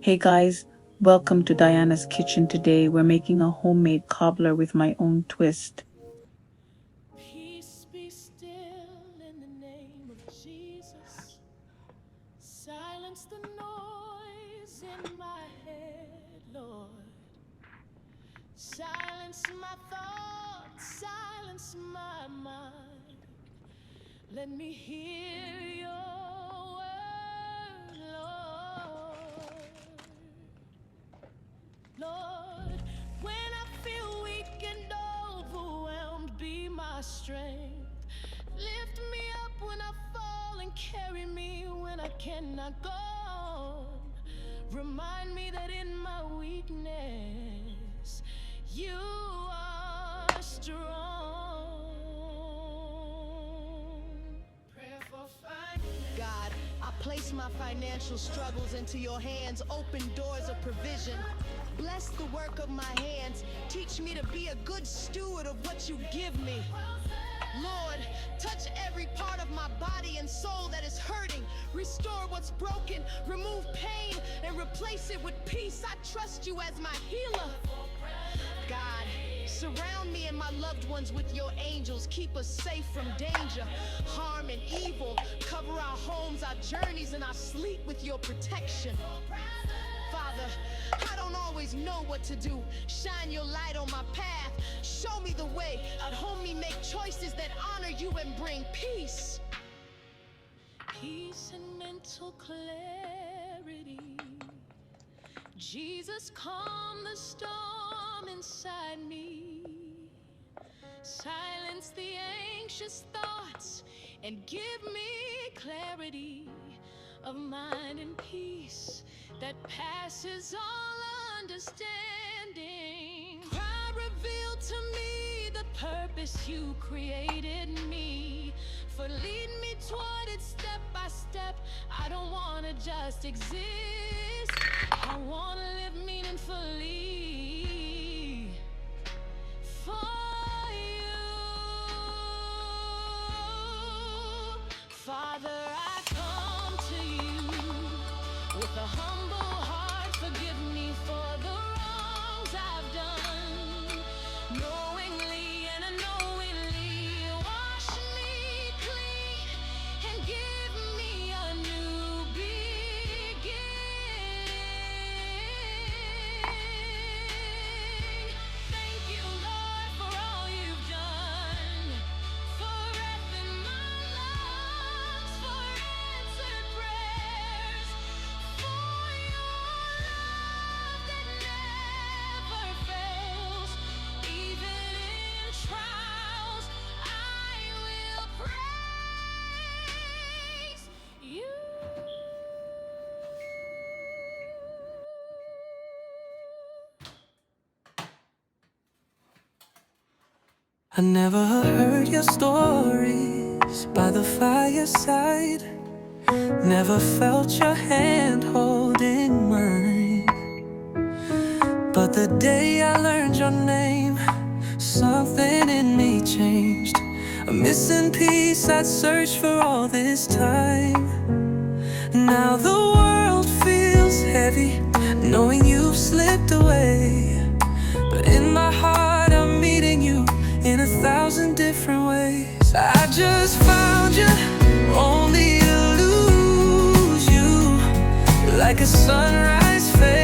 Hey guys, welcome to Diana's Kitchen. Today we're making a homemade cobbler with my own twist. Peace be still in the name of Jesus. Silence the noise in my head, Lord. Silence my thoughts, silence my mind. Let me hear your word, Lord. Lord, when I feel weak and overwhelmed, be my strength. Lift me up when I fall and carry me when I cannot go on. Remind me that in my weakness, you are strong. Prayer for finance. God, I place my financial struggles into your hands. Open doors of provision. Bless the work of my hands. Teach me to be a good steward of what you give me. Lord, touch every part of my body and soul that is hurting. Restore what's broken, remove pain, and replace it with peace. I trust you as my healer. God, surround me and my loved ones with your angels. Keep us safe from danger, harm, and evil. Cover our homes, our journeys, and our sleep with your protection. Father, I don't always know what to do. Shine your light on my path. Show me the way. Help me make choices that honor you and bring peace. Peace and mental clarity. Jesus, calm the storm inside me. Silence the anxious thoughts and give me clarity of mind and peace that passes all understanding. Cry, reveal to me the purpose you created me for. Lead me toward it step by step. I don't wanna just exist, I wanna live meaningfully for you. Father, I come to you with a humble heart. Forgive me for the wrongs I've done, knowingly and unknowingly. Wash me clean and give me a new beginning. Thank you, Lord, for all you've done, for breath in my lungs, for answered prayers, for your love that never fails. Even in trials, I will praise you. I never heard your stories by the fireside. Never felt your hand holding mine. But the day I learned your name, something in me changed. A missing piece I'd searched for all this time. Now the world feels heavy, knowing you've slipped away. But in my heart I'm meeting you in 1,000 different ways. I just found you, only to lose you. Like a sunrise fade